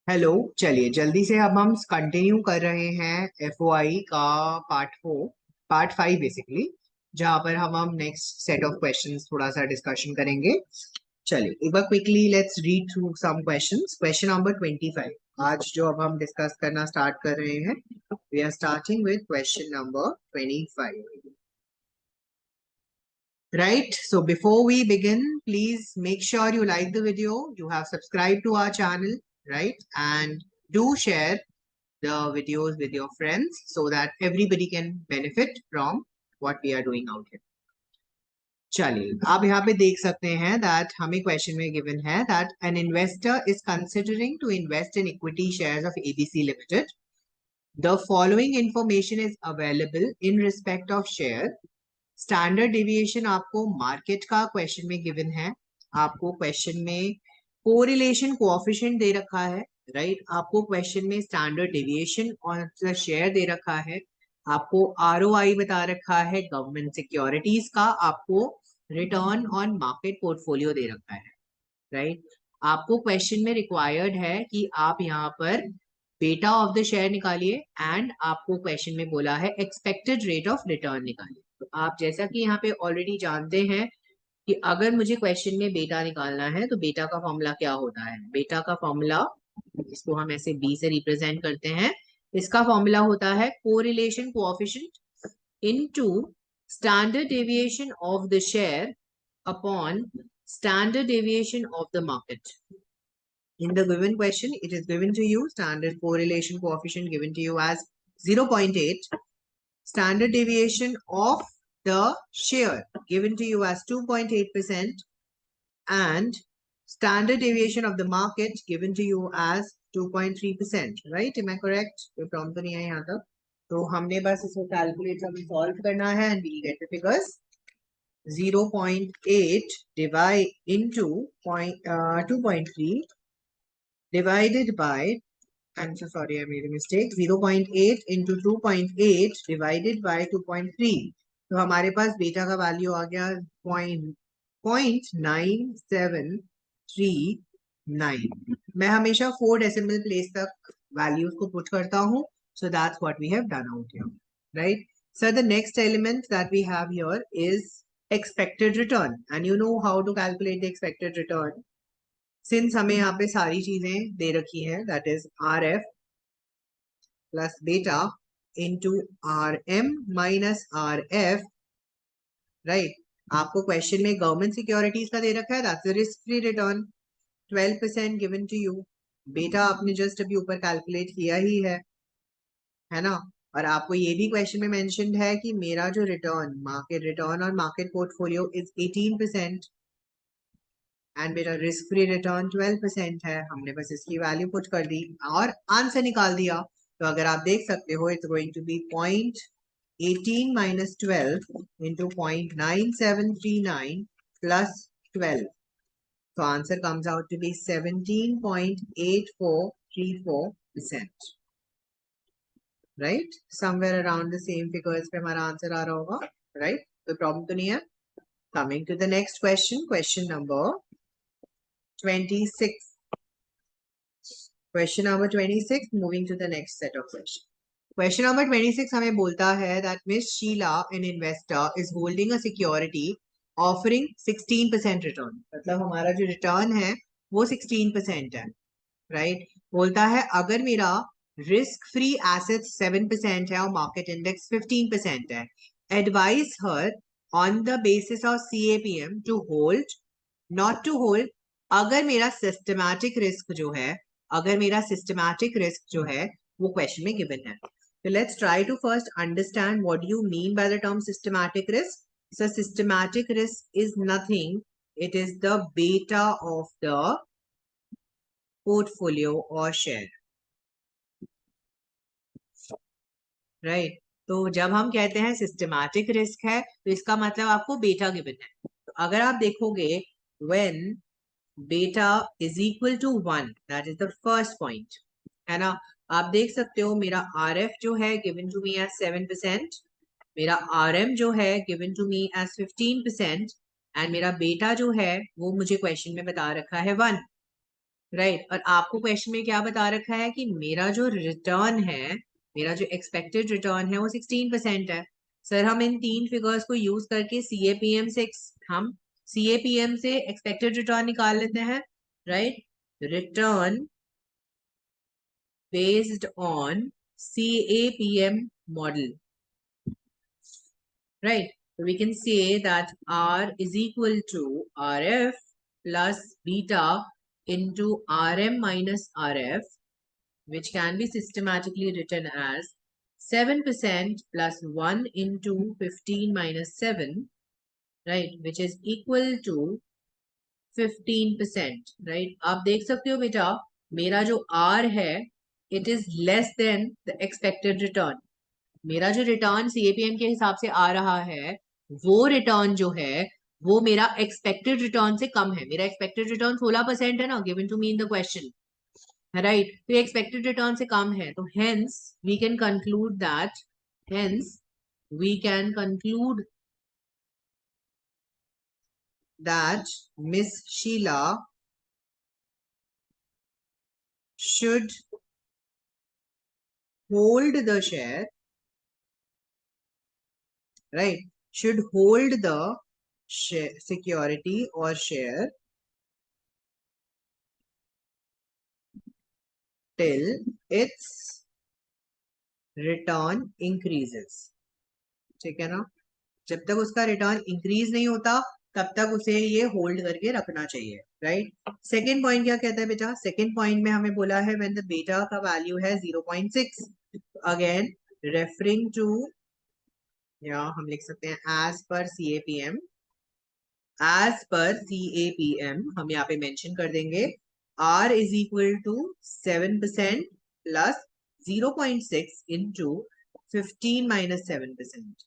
Hello. चलिए जल्दी से अब हम कंटिन्यू कर रहे हैं एफओआई का पार्ट 5 बेसिकली, जहां पर हम नेक्स्ट सेट ऑफ क्वेश्चंस थोड़ा सा डिस्कशन करेंगे। चलिए एक बार quickly let's read through some questions. Question number 25 आज जो अब हम डिस्कस करना स्टार्ट कर रहे हैं। We are starting with question number 25। Right. So before we begin, please make sure you like the video, you have subscribed to our channel, right? And do share the videos with your friends so that everybody can benefit from what we are doing out here. चलिए आप यहाँ पे देख सकते हैं that हमें question में given है that an investor is considering to invest in equity shares of ABC Limited. The following information is available in respect of share. Standard deviation आपको मार्केट का क्वेश्चन में गिवन है। आपको क्वेश्चन में correlation coefficient दे रखा है, right. आपको question में स्टैंडर्ड डेविएशन और शेयर दे रखा है। आपको आरओआई बता रखा है गवर्नमेंट सिक्योरिटीज का। आपको रिटर्न ऑन मार्केट पोर्टफोलियो दे रखा है, राइट। आपको क्वेश्चन में रिक्वायर्ड है कि आप यहाँ पर बेटा ऑफ द शेयर निकालिए एंड आपको क्वेश्चन में बोला है एक्सपेक्टेड रेट ऑफ रिटर्न निकालिए। तो आप जैसा कि यहाँ पे ऑलरेडी जानते हैं कि अगर मुझे क्वेश्चन में बेटा निकालना है तो बेटा का फॉर्मूला क्या होता है। बेटा का फॉर्मूला, इसको हम ऐसे बी से रिप्रेजेंट करते हैं, इसका फॉर्मूला होता है correlation coefficient into standard deviation of the share upon standard deviation of the market. In the given question, it is given to you standard correlation coefficient given to you as 0.8, standard deviation of the share given to you as 2.8%, and standard deviation of the market given to you as 2.3%. Right? Am I correct? कोई problem तो नहीं है यहाँ तक? तो हमने बस इसको कैलकुलेटर में सॉल्व करना है and we get the figures. 0.8 divide into 2.3 divided by, I'm so sorry, I made a mistake. 0.8 into 2.8 divided by 2.3. तो हमारे पास बीटा का वैल्यू आ गया 0.9739। मैं हमेशा 4 डेसिमल प्लेस तक वैल्यूज को पुट करता हूँ. So that's what we have done out here, right? So the next element that we have here is expected return, and you know how to calculate the expected return. Since हमें यहाँ पे सारी चीजें दे रखी है, that is RF plus beta into RM minus RF, right? आपको question में government securities का दे रखा है, that's the risk free return, 12% given to you. बेटा आपने जस्ट अभी ऊपर कैलकुलेट किया ही है ना। और आपको ये भी क्वेश्चन में मेंशन्ड है कि मेरा जो रिटर्न और मार्केट पोर्टफोलियो इज 18% एंड मेरा रिस्क फ्री रिटर्न 12% है। हमने बस इसकी वैल्यू पुट कर दी और आंसर निकाल दिया। तो अगर आप देख सकते हो it's going to be 0.18 minus 12 into 0.9739 plus 12. So answer comes out to be 17.8434%. Right? Somewhere around the same figures पे हमारा आंसर आ रहा होगा, right? कोई प्रॉब्लम तो नहीं है। Coming to the next question, question number 26. Question number 26, moving to the next set of questions. Question number 26 हमें बोलता है that Miss Sheila, an investor, is holding a security offering 16% return. मतलब हमारा जो रिटर्न है वो 16% है, राइट? बोलता है अगर मेरा रिस्क फ्री एसेट 7% है और मार्केट इंडेक्स 15% है, advise her on the basis of CAPM to hold, not to hold, अगर मेरा सिस्टमैटिक रिस्क जो है, वो क्वेश्चन में गिवन है। So let's try to first understand what do you mean by the term systematic risk. So systematic risk is nothing. It is the beta of the portfolio or share, right? तो जब हम कहते हैं systematic risk है तो इसका मतलब आपको बेटा गिवन है। तो अगर आप देखोगे when beta is equal to 1, that is the first point, है ना। आप देख सकते हो मेरा RF जो है given to me as 7%, मेरा RM जो है given to me as 15%, and मेरा बेटा जो है वो मुझे क्वेश्चन में बता रखा है 1। राइट। और आपको क्वेश्चन में क्या बता रखा है कि मेरा जो रिटर्न है, मेरा जो एक्सपेक्टेड रिटर्न है वो 16% है। सर हम इन तीन फिगर्स को यूज करके सीएपीएम से हम सीएपीएम से एक्सपेक्टेड रिटर्न निकाल लेते हैं, right. Return based on CAPM model, right? So we can say that R is equal to RF plus beta into RM minus RF, which can be systematically written as 7% plus 1 into 15 minus 7, right? Which is equal to 15%, right? आप देख सकते हो बेटा, मेरा जो R है, it is less than the expected return. मेरा जो रिटर्न सीएपीएम के हिसाब से आ रहा है, वो रिटर्न जो है वो मेरा एक्सपेक्टेड रिटर्न से कम है। मेरा एक्सपेक्टेड रिटर्न 16% है ना, given to me in the question, right. तो एक्सपेक्टेड रिटर्न से कम है, तो hence we can conclude that hence we can conclude that miss Sheela should hold the share, right? Should hold the share, security or share till its return increases. ठीक है ना? जब तक उसका रिटर्न इंक्रीज नहीं होता तब तक उसे ये होल्ड करके रखना चाहिए, राइट। सेकेंड पॉइंट क्या कहता है बेटा? सेकेंड पॉइंट में हमें बोला है व्हेन द बीटा का वैल्यू है 0.6, अगेन रेफरिंग टू, या हम लिख सकते हैं as per CAPM, as per CAPM हम यहाँ पे मेंशन कर देंगे R is equal to 7% plus 0.6 into 15 minus 7%,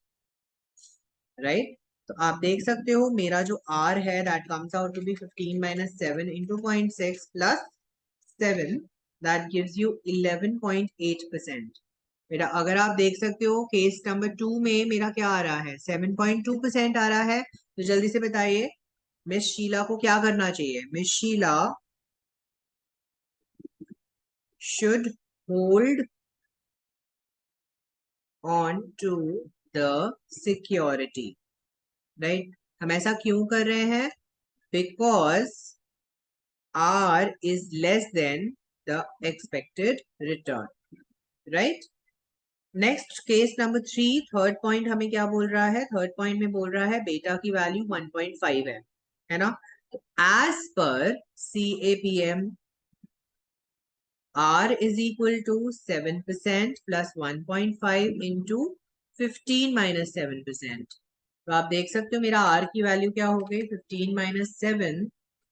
right. तो आप देख सकते हो मेरा जो R है that comes out to be 15 minus 7 into 0.6 plus 7, that gives you 11.8%। बेटा अगर आप देख सकते हो केस नंबर 2 में मेरा क्या आ रहा है, 7.2% आ रहा है। तो जल्दी से बताइए मिस शीला को क्या करना चाहिए? Miss Sheela should hold on to the security, right? हम ऐसा क्यों कर रहे हैं? Because R is less than the expected return, right? Next case number 3, third point हमें क्या बोल रहा है? थर्ड पॉइंट में बोल रहा है बेटा की वैल्यू 1.5 है ना? तो as per CAPM R is equal to 7% plus 1.5 into 15 minus 7%। तो आप देख सकते हो मेरा R की वैल्यू क्या हो गई? 15 minus 7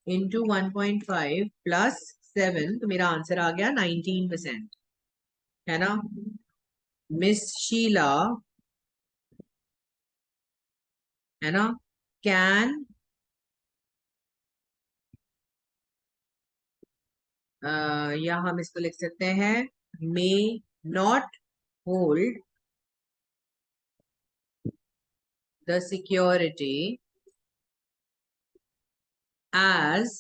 into 1.5 plus 7, तो मेरा आंसर आ गया 19%, है ना? मिस शीला, है ना, कैन या हम इसको लिख सकते हैं may not hold the security as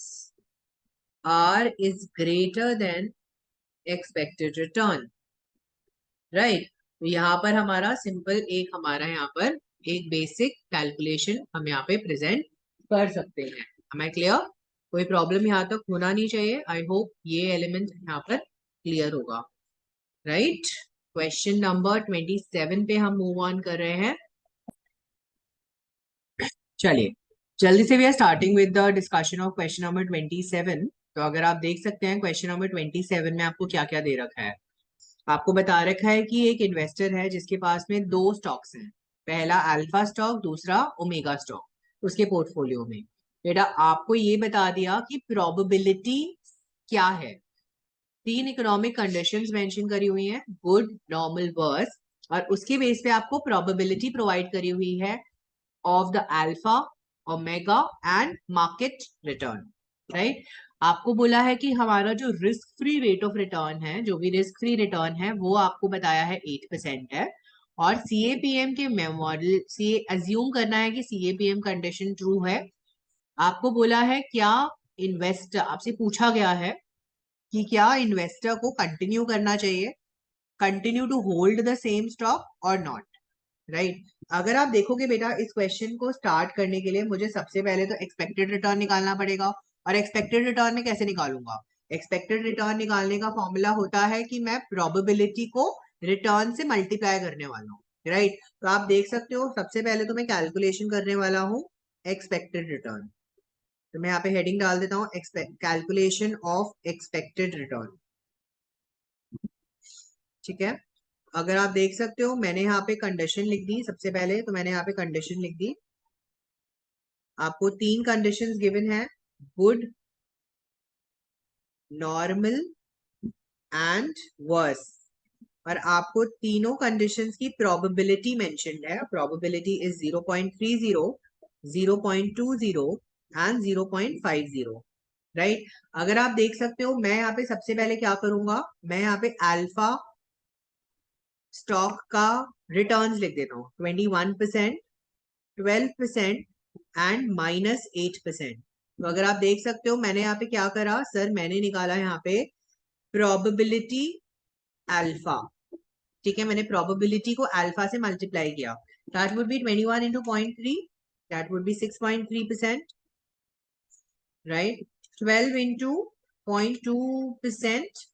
R is greater than expected return, right. तो यहाँ पर हमारा सिंपल एक हमारा यहाँ पर एक बेसिक कैलकुलेशन हम यहाँ पे प्रेजेंट कर सकते हैं। Am I clear? कोई प्रॉब्लम यहाँ तक होना नहीं चाहिए। आई होप ये एलिमेंट यहाँ पर क्लियर होगा, राइट। क्वेश्चन नंबर 27 पे हम मूव ऑन कर रहे हैं। चलिए जल्दी से we are starting with the discussion of question number 27। तो अगर आप देख सकते हैं क्वेश्चन नंबर 27 में आपको क्या क्या दे रखा है। आपको बता रखा है कि एक इन्वेस्टर है जिसके पास में दो स्टॉक्स हैं, पहला अल्फा स्टॉक, दूसरा ओमेगा स्टॉक उसके पोर्टफोलियो में। बेटा आपको ये बता दिया कि प्रोबेबिलिटी क्या है। तीन इकोनॉमिक कंडीशंस मेंशन करी हुई हैं, गुड, नॉर्मल, वर्स, और उसके बेस पे आपको प्रोबेबिलिटी प्रोवाइड करी हुई है of the alpha, omega and market return, right. आपको बोला है कि हमारा जो risk free rate of return है, जो भी रिस्क फ्री रिटर्न है वो आपको बताया है 8% है। और सीएपीएम के मॉडल से अज्यूम करना है कि सीएपीएम कंडीशन ट्रू है। आपको बोला है क्या, इन्वेस्टर आपसे पूछा गया है कि क्या इन्वेस्टर को कंटिन्यू करना चाहिए, continue to hold the same stock और नॉट, राइट। अगर आप देखोगे बेटा, इस क्वेश्चन को स्टार्ट करने के लिए मुझे सबसे पहले तो एक्सपेक्टेड रिटर्न निकालना पड़ेगा। और एक्सपेक्टेड रिटर्न में कैसे निकालूंगा? एक्सपेक्टेड रिटर्न निकालने का फॉर्मूला होता है कि मैं प्रोबेबिलिटी को रिटर्न से मल्टीप्लाई करने वाला हूँ, राइट। तो आप देख सकते हो, सबसे पहले तो मैं कैलकुलेशन करने वाला हूँ एक्सपेक्टेड रिटर्न। तो मैं यहाँ पे हेडिंग डाल देता हूँ कैलकुलेशन ऑफ एक्सपेक्टेड रिटर्न, ठीक है। अगर आप देख सकते हो, मैंने यहाँ पे कंडीशन लिख दी। सबसे पहले तो मैंने यहाँ पे कंडीशन लिख दी। आपको 3 कंडीशंस गिवन है, गुड, नॉर्मल एंड वर्स। और आपको तीनों कंडीशंस की प्रोबेबिलिटी मेंशन्ड है। Probability is 0.30, 0.20 and 0.50, right. अगर आप देख सकते हो, मैं यहाँ पे सबसे पहले क्या करूंगा, मैं यहाँ पे अल्फा स्टॉक का रिटर्न्स लिख देता हूँ, 21%, 12% एंड -8%। तो अगर आप देख सकते हो, मैंने यहाँ पे क्या करा सर, मैंने निकाला यहाँ पे प्रोबेबिलिटी अल्फा, ठीक है। मैंने प्रोबेबिलिटी को अल्फा से मल्टीप्लाई किया। That would B 21 into 0.3, that would B 6.3%, right. 12 into 0.2%,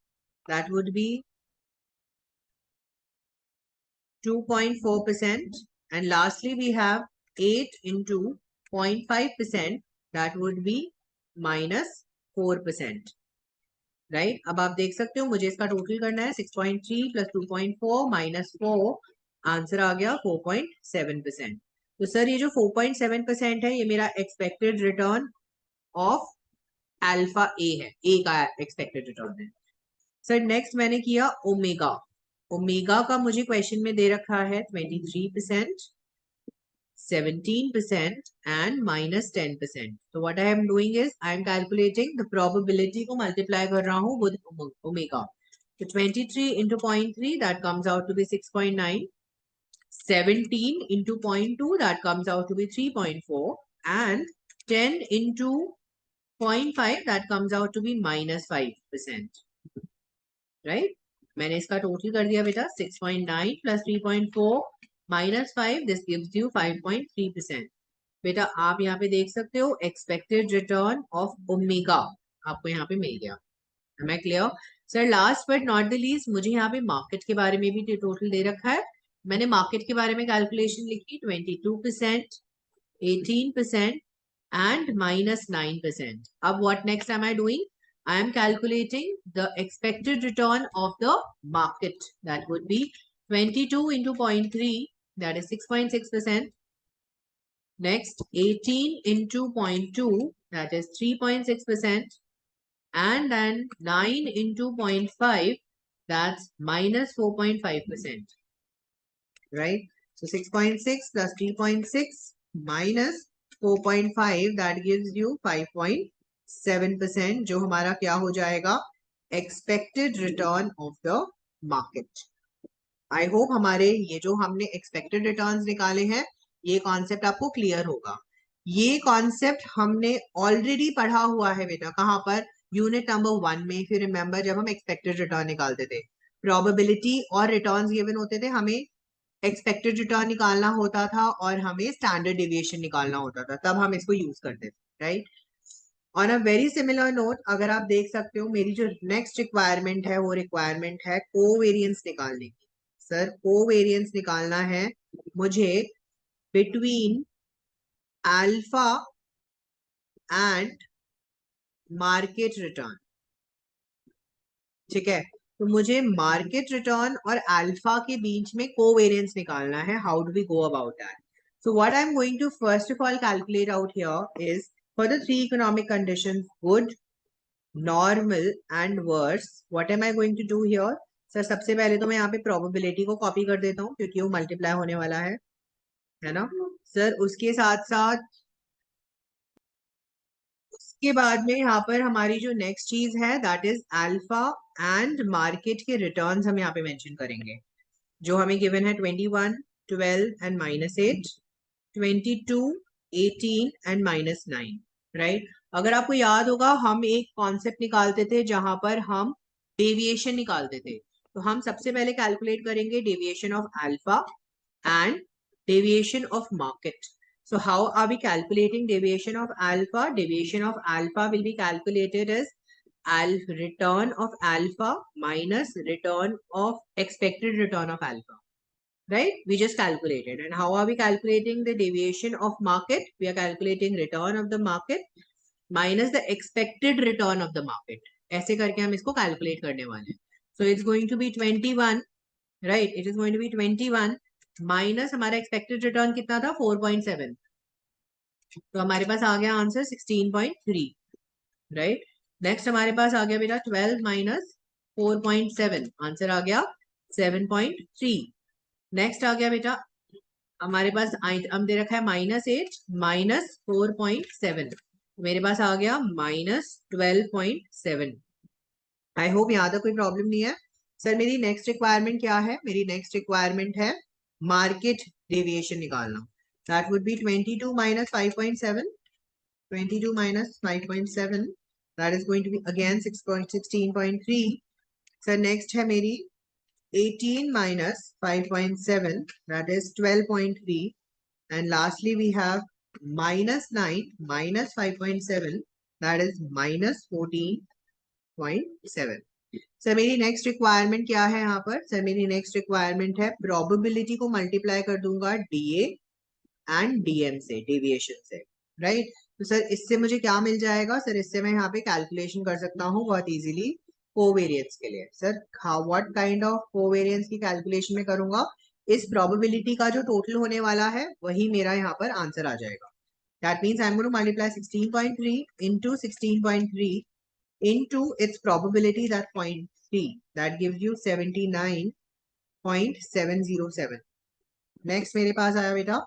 that would be 2.4%, and lastly we have 8 into 0.5%, that would be -4%, right. अब आप देख सकते हो, मुझे इसका टोटल करना है 6.3 + 2.4 -4, आंसर आ गया 4.7%। तो सर ये जो 4.7% है, ये मेरा एक्सपेक्टेड रिटर्न ऑफ अल्फा ए है, ए का एक्सपेक्टेड रिटर्न है। सर नेक्स्ट मैंने किया ओमेगा। ओमेगा का मुझे क्वेश्चन में दे रखा है 23%, 17% and -10%. So what I am doing is I am calculating the probability को multiply कर रहा हूँ with omega. So 23 into 0.3, that comes out to be 6.9. 17 into 0.2, that comes out to be 3.4, and 10 into 0.5, that comes out to be -5%, right? मैंने इसका total कर दिया बेटा, 6.9 + 3.4 -5, this gives you 5.3%। बेटा आप यहाँ पे देख सकते हो एक्सपेक्टेड रिटर्न ऑफ ओमेगा आपको यहाँ पे मिल गया। Am I clear? Sir last but not the least, मुझे यहाँ पे मार्केट के बारे में भी टोटल दे रखा है। मैंने मार्केट के बारे में कैलकुलेशन लिखी, 22%, 18% and -9%. अब what next am I doing? I am calculating the expected return of the market. That would be 22 into 0.3, that is 6.6%. Next, 18 into 0.2, that is 3.6%. And then 9 into 0.5, that's -4.5%. Right? So 6.6 plus 3.6 minus 4.5, that gives you 5.7%, जो हमारा क्या हो जाएगा, expected return of the market. I hope हमारे ये जो हमने expected returns निकाले हैं, ये कॉन्सेप्ट आपको क्लियर होगा। ये कॉन्सेप्ट हमने ऑलरेडी पढ़ा हुआ है बेटा, कहाँ पर, यूनिट नंबर 1 में। फिर रिमेंबर जब हम एक्सपेक्टेड रिटर्न निकालते थे, प्रोबेबिलिटी और रिटर्न्स गिवन होते थे, हमें एक्सपेक्टेड रिटर्न निकालना होता था और हमें स्टैंडर्ड डेविएशन निकालना होता था, तब हम इसको यूज करते थे, right. On a very similar note, अगर आप देख सकते हो, मेरी जो नेक्स्ट रिक्वायरमेंट है, वो रिक्वायरमेंट है कोवेरिएंस निकालने की। सर कोवेरिएंस निकालना है मुझे between alpha and market return, ठीक है। तो मुझे मार्केट रिटर्न और अल्फा के बीच में कोवेरिएंस निकालना है। How do we go about that? So what I am going to first of all calculate out here is, for the 3 economic conditions, good, normal and worse, what am I going to do here? Sir सबसे पहले तो मैं यहाँ पे probability को copy कर देता हूँ, क्योंकि वो मल्टीप्लाई होने वाला है ना। सर उसके साथ साथ उसके बाद में यहाँ पर हमारी जो नेक्स्ट चीज है, that is alpha and market के रिटर्न्स हम यहाँ पे मेंशन करेंगे, जो हमें गिवन है 21, 12 एंड -8, 22, 18 एंड -9, राइट। अगर आपको याद होगा हम एक कॉन्सेप्ट निकालते थे जहां पर हम डेविएशन निकालते थे, तो हम सबसे पहले कैलकुलेट करेंगे deviation of alpha and deviation of market. So how are we calculating deviation of alpha? Deviation of alpha will be calculated as return of alpha minus return of expected return of alpha. Right? We just calculated. And how are we calculating the deviation of market? We are calculating return of the market minus the expected return of the market. ऐसे करके हम इसको calculate करने वाले हैं. So it's going to be 21. Right? It is going to be 21 minus हमारा expected return कितना था 4.7, तो हमारे पास आ गया आंसर 16.3. राइट. नेक्स्ट हमारे पास आ गया बेटा 12 माइनस 4.7, आंसर आ गया 7.3. नेक्स्ट आ गया बेटा हमारे पास हम दे रखा है -8 माइनस 4.7, मेरे पास आ गया -12.7. आई होप यहाँ तक कोई प्रॉब्लम नहीं है. सर मेरी नेक्स्ट रिक्वायरमेंट क्या है? मेरी नेक्स्ट रिक्वायरमेंट है मार्केट डेविएशन निकालना. That would B 22 minus 5.7. 22 minus 5.7, that is going to be again 16.3. Sir next है मेरी 18 minus 5.7, that is 12.3. and lastly we have -9 minus 5.7, that is -14.7. Sir मेरी next requirement क्या है यहाँ पर? सर मेरी नेक्स्ट रिक्वायरमेंट है प्रोबेबिलिटी को मल्टीप्लाई कर दूंगा डीए एंड डीएम से, डेविएशन से. राइट. तो सर इससे मुझे क्या मिल जाएगा? सर इससे मैं यहाँ पे कैलकुलेशन कर सकता हूँ बहुत इजीली कोवेरियंस के लिए. Sir what kind of covariance की कैलकुलेशन में करूंगा? इस प्रोबेबिलिटी का जो टोटल होने वाला है वही मेरा यहाँ पर आंसर आ जाएगा. That means I am going to multiply 16.3 into 16.3 into its probability, that 0.3, that gives you 79.707. Next मेरे पास आया बेटा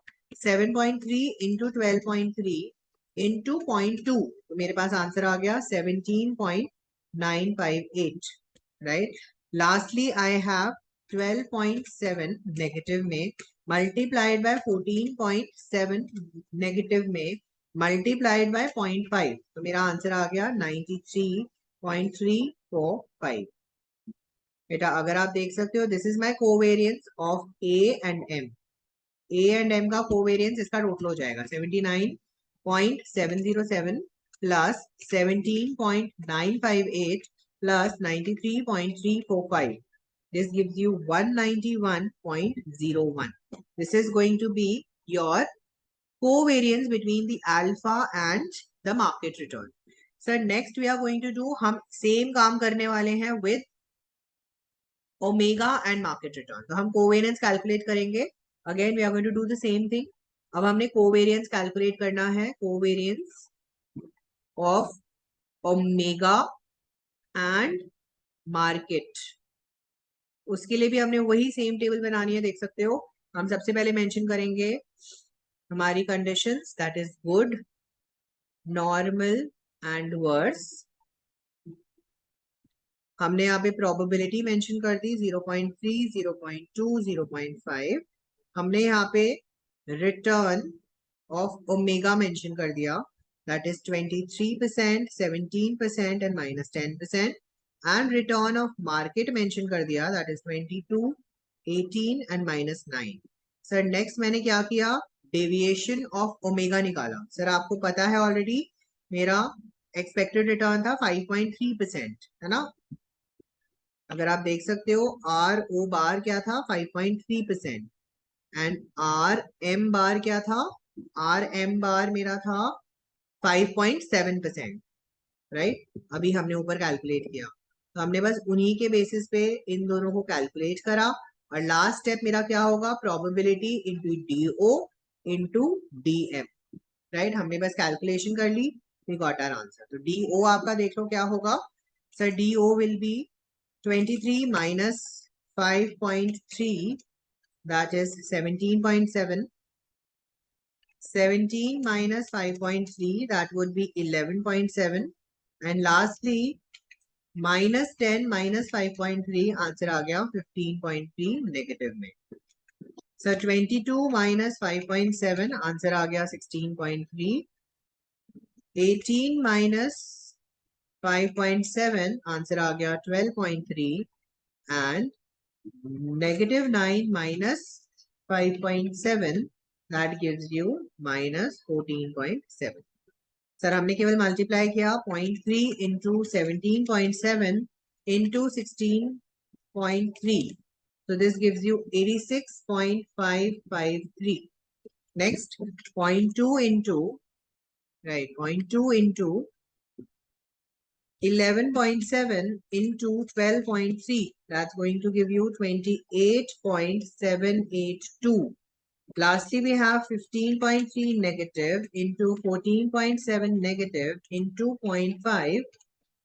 7.3 into 12.3 into 0.2, तो मेरे पास आंसर आ गया 17.958. Right. Lastly I have 12.7 negative में मल्टीप्लाइड बाय 14.7 नेगेटिव में मल्टीप्लाइड बाय 0.5, तो मेरा आंसर आ गया 93.345. बेटा अगर आप देख सकते हो this is my covariance of A and M. A and M का कोवेरियंस इसका टोटल हो जाएगा 79.707 plus 17.958 plus 93.345. This gives you 191.01. This is going to be your covariance between the alpha and the market return. Sir, next we are going to do, हम same काम करने वाले हैं with omega and market return. तो हम covariance calculate करेंगे. Again we are going to do the same thing. अब हमने covariance calculate करना है, covariance of omega and market. उसके लिए भी हमने वही सेम टेबल बनानी है, देख सकते हो. हम सबसे पहले मेंशन करेंगे हमारी conditions, that is good, normal and worse. हमने यहाँ पे प्रोबेबिलिटी मेंशन कर दी 0.3, 0.2, 0.5. हमने यहाँ पे रिटर्न ऑफ ओमेगा मेंशन कर दिया, that is 23%, 17% and -10%. And return of market mention कर दिया, that is 22, 18 and -9. Sir next मैंने क्या किया? डेविएशन ऑफ ओमेगा निकाला. सर आपको पता है ऑलरेडी मेरा एक्सपेक्टेड रिटर्न था 5.3%, है ना. अगर आप देख सकते हो आर ओ बार क्या था 5.3% एंड आर एम बार क्या था? आर एम बार मेरा था 5.7%. राइट. अभी हमने ऊपर कैलकुलेट किया, तो हमने बस उन्हीं के बेसिस पे इन दोनों को कैलकुलेट करा. और लास्ट स्टेप मेरा क्या होगा? Probability into DO into DM. Right. हमने बस कैलकुलेशन कर ली, वी गॉट आवर आंसर. तो डीओ आपका देख लो क्या होगा. Sir DO will be 23 minus 5.3, that is 17.7. 17 minus 5.3, that would be 11.7. And lastly, minus 10 minus 5.3, answer आ गया 15.3 नेगेटिव में. सर 22 minus 5.7, आंसर आ गया 16.3. 18 minus 5.7 आंसर आ गया 12.3 and negative 9 minus 5.7 that gives you minus 14.7. Sir हमने केवल मल्टीप्लाई किया 0.3 into 17.7 into 16.3. So this gives you 86.553. Next 0.2 into, right, 0.2 into 11.7 into 12.3. That's going to give you 28.782. Lastly, we have 15.3 negative into 14.7 negative into 0.5.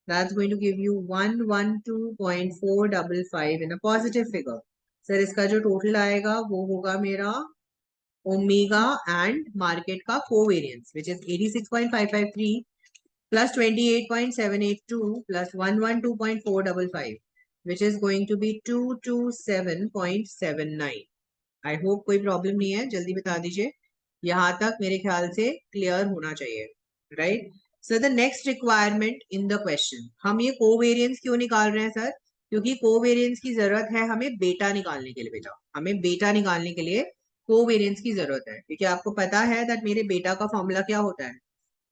That's going to give you 112.455 in a positive figure. Sir, इसका जो total आएगा वो होगा मेरा omega and market का covariance, which is 86.553 plus 28.782 plus 112.455, which is going to be 227.79. I hope कोई problem नहीं है, जल्दी बता दीजिए. यहां तक मेरे ख्याल से क्लियर होना चाहिए, right. So the next requirement in the question, हम ये कोवेरियंस क्यों निकाल रहे हैं सर? क्योंकि कोवेरियंस की जरूरत है हमें बेटा निकालने के लिए. बेटा, हमें बेटा निकालने के लिए कोवेरियंस की जरूरत है, क्योंकि आपको पता है दैट मेरे बेटा का फॉर्मूला क्या होता है.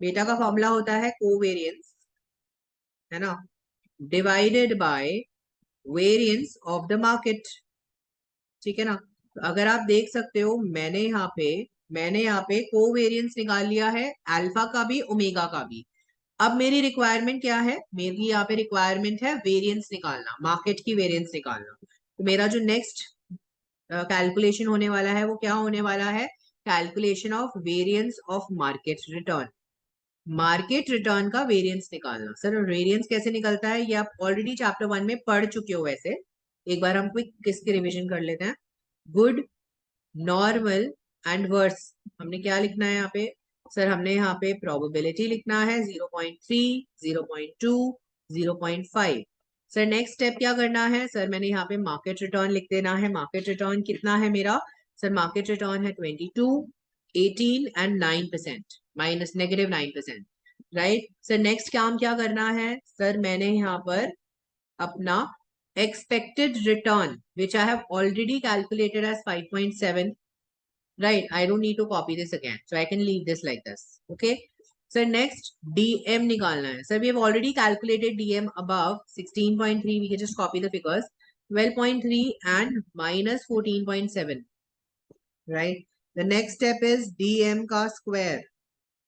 बेटा का फॉर्मूला होता है कोवेरियंस, है ना, divided by variance of the market. ठीक है ना. तो अगर आप देख सकते हो मैंने यहाँ पे कोवेरियंस निकाल लिया है, अल्फा का भी ओमेगा का भी. अब मेरी रिक्वायरमेंट क्या है? मेरी यहाँ पे रिक्वायरमेंट है वेरियंस निकालना, मार्केट की वेरियंस निकालना. तो मेरा जो नेक्स्ट कैलकुलेशन होने वाला है वो क्या होने वाला है? Calculation of variance of market return. Market return का वेरियंस निकालना. सर वेरियंस कैसे निकलता है ये आप ऑलरेडी चैप्टर 1 में पढ़ चुके हो. वैसे एक बार हम क्विक किसकी रिवीजन कर लेते हैं. Good, normal and worse. हमने क्या लिखना है यहाँ पे? सर हमने यहाँ पे प्रोबेबिलिटी लिखना है 0.3, 0.2, 0.5. सर नेक्स्ट स्टेप क्या करना है? सर मैंने यहाँ पे मार्केट रिटर्न लिख देना है. मार्केट रिटर्न कितना है मेरा? सर मार्केट रिटर्न है 22, 18 and 9% minus negative 9%, right. Sir next काम क्या करना है? सर मैंने यहाँ पर अपना expected return which I have already calculated as 5.7, right? I don't need to copy this again, so I can leave this like this. Okay, so next DM निकालना है. Sir we have already calculated DM above 16.3. We can just copy the figures. 12.3 and minus 14.7, right? The next step is DM का square,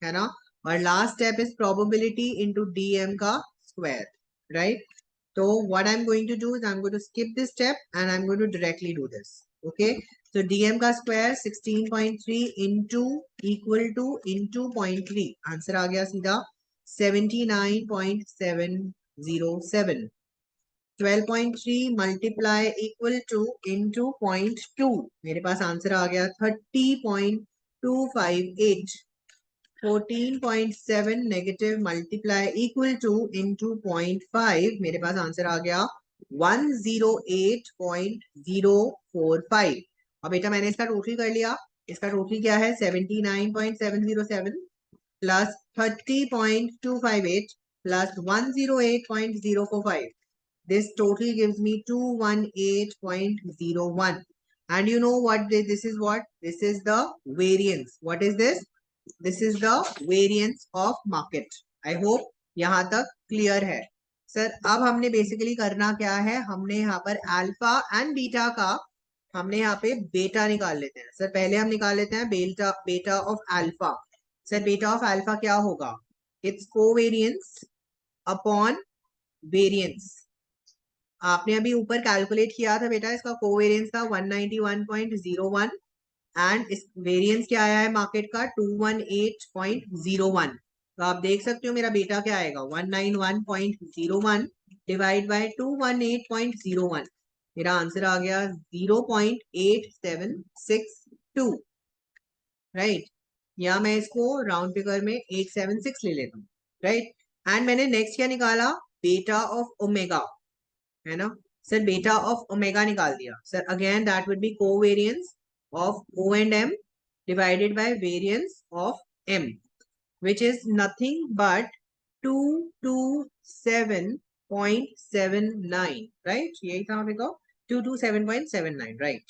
है ना, और last step is probability into DM का square, right? So what I'm going to do is I'm going to skip this step and I'm going to directly do this. Okay. So DM का square 16.3 into equal to into 0.3. Answer आ गया सीधा 79.707. 12.3 multiply equal to into 0.2. मेरे पास answer आ गया 30.258. 14.7 negative multiply equal to into 0.5. मेरे पास answer आ गया 108.045. अब बेटा मैंने इसका टोटल कर लिया. इसका टोटल क्या है? 79.707 plus 30.258 plus 108.045. This total gives me 218.01. And you know what this is? What this is the variance. What is this? This is the variance of market. I hope यहाँ तक क्लियर है. Sir अब हमने basically करना क्या है? हमने यहाँ पर अल्फा एंड बीटा का हमने यहाँ पे बेटा निकाल लेते हैं. सर पहले हम निकाल लेते हैं बेटा ऑफ अल्फा. सर बेटा ऑफ अल्फा क्या होगा? It's covariance upon variance. आपने अभी ऊपर कैलकुलेट किया था बेटा, इसका कोवेरियंस था 191.01 एंड इस वेरियंस क्या आया है मार्केट का? 218.01. तो आप देख सकते हो मेरा बेटा क्या आएगा? 191.01 डिवाइड बाय 218.01. मेरा आंसर आ गया 0.8762, राइट. या मैं इसको राउंड फिगर में 876 ले लेता हूँ, राइट. एंड मैंने नेक्स्ट क्या निकाला? बेटा ऑफ ओमेगा, है ना. सर बेटा ऑफ ओमेगा निकाल दिया. Sir again that would B covariance of O and M divided by variance of M. which is nothing but 227.79, right? यही था हमें को 227.79, right?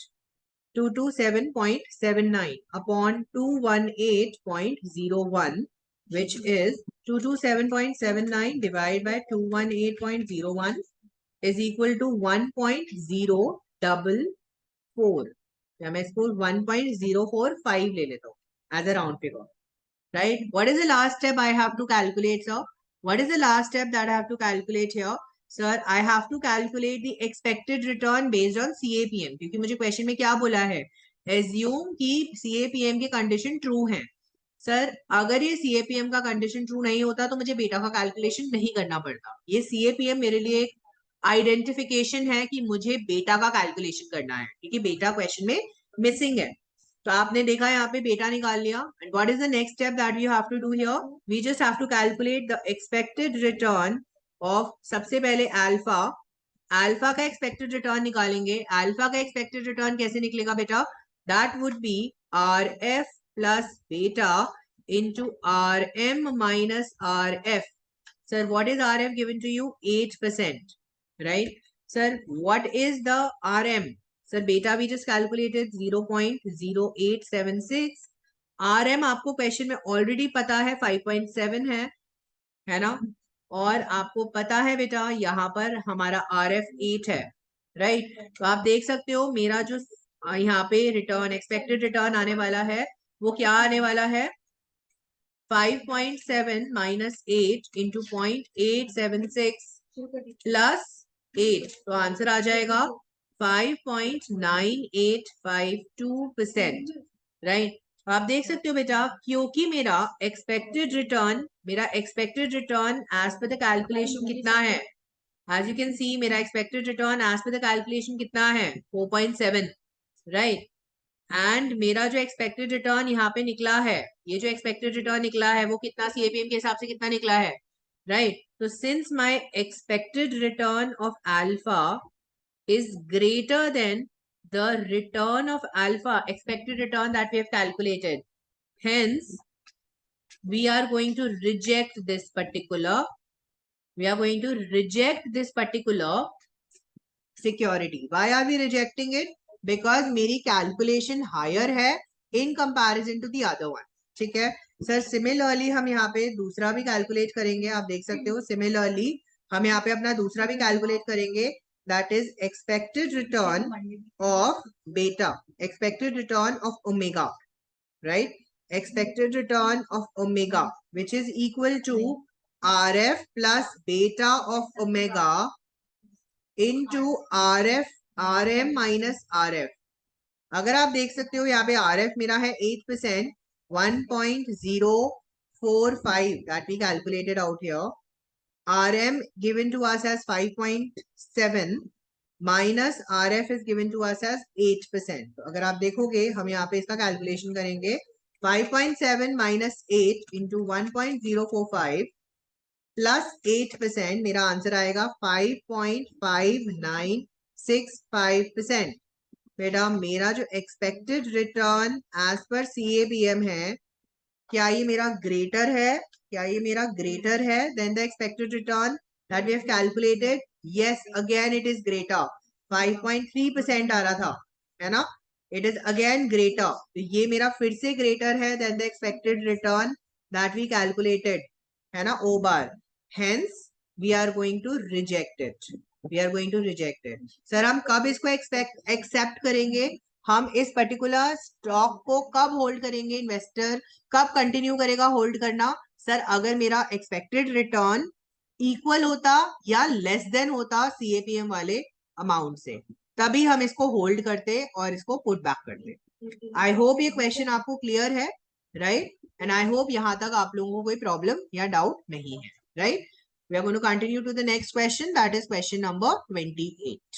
227.79 upon 218.01, which is 227.79 divided by 218.01 is equal to 1.044. या मैं इसको 1.045 ले लेता हूँ as a round figure, right? What is the last step I have to calculate, sir? What is the last step that I have to calculate here? Sir, I have to calculate the expected return based on CAPM. क्योंकि मुझे question में क्या बोला है, assume कि CAPM की condition true है. Sir अगर ये CAPM का कंडीशन ट्रू नहीं होता तो मुझे बेटा का कैलकुलेशन नहीं करना पड़ता. ये CAPM मेरे लिए एक आइडेंटिफिकेशन है कि मुझे बेटा का कैलकुलेशन करना है, क्योंकि बेटा क्वेश्चन में मिसिंग है. तो आपने देखा यहाँ पे बेटा निकाल लिया. And what is the next step that you have to do here? We just have to calculate the expected return of, सबसे पहले अल्फा. अल्फा का एक्सपेक्टेड रिटर्न निकालेंगे. अल्फा का एक्सपेक्टेड रिटर्न कैसे निकलेगा बेटा? That would be R F plus beta into RM minus RF. Sir, what is RF given to you? 8%, right? Sir, what is the RM? Sir, beta we just calculated 0.0876. RM आपको question में already पता है 5.7 है ना? और आपको पता है बेटा यहाँ पर हमारा RF 8 है, राइट? तो आप देख सकते हो मेरा जो यहाँ पे रिटर्न, एक्सपेक्टेड रिटर्न आने वाला है वो क्या आने वाला है? 5.7 minus 8 into 0.876 plus 8. तो आंसर आ जाएगा 5.9852%, राइट? आप देख सकते हो बेटा, क्योंकि मेरा expected return as per the calculation कितना है? एज यू कैन सी मेरा expected return as per the calculation कितना है? 4.7, राइट? एंड मेरा जो एक्सपेक्टेड रिटर्न यहाँ पे निकला है, ये जो एक्सपेक्टेड रिटर्न निकला है वो कितना CAPM के हिसाब से कितना निकला है, राइट? तो since my expected return of alpha is greater than the return of alpha, expected return that we have calculated, hence we are going to reject this particular security. Why are we rejecting it? Because मेरी calculation higher है in comparison to the other one. ठीक है sir. Similarly हम यहाँ पे दूसरा भी calculate करेंगे. आप देख सकते हो सिमिलरली हम यहाँ पे अपना दूसरा भी कैलकुलेट करेंगे. That is expected return of beta, expected return of omega, right? Expected return of omega which is equal to RF plus beta of omega into RM minus RF. अगर आप देख सकते हो यहाँ पे RF मेरा है 8%, 1.045 that we calculated out here. RM given to us as 5.7 minus RF is given to us as 8%. तो अगर आप देखोगे हम यहाँ पे इसका कैलकुलेशन करेंगे. 5.7 minus 8 into 1.045 प्लस 8%, मेरा आंसर आएगा 5.5965%. बेटा मेरा जो expected return as per CAPM है, क्या ये मेरा ग्रेटर है? क्या ये मेरा ग्रेटर है than the expected return that we have calculated? Yes, again it is greater. 5.3% आ रहा था, है ना? It is again greater. तो ये मेरा फिर से ग्रेटर है than the expected return that we calculated, है ना? O bar. Hence we are going to reject it. Sir हम कब इसको एक्सेप्ट करेंगे? हम इस पर्टिकुलर स्टॉक को कब होल्ड करेंगे? इन्वेस्टर कब कंटिन्यू करेगा होल्ड करना? सर अगर मेरा एक्सपेक्टेड रिटर्न इक्वल होता या लेस देन होता CAPM वाले अमाउंट से, तभी हम इसको होल्ड करते और इसको पुट बैक करते. आई होप ये क्वेश्चन आपको क्लियर है, राइट? एंड आई होप यहाँ तक आप लोगों को कोई प्रॉब्लम या डाउट नहीं है, right? We are going to continue to the next question, that is question number 28.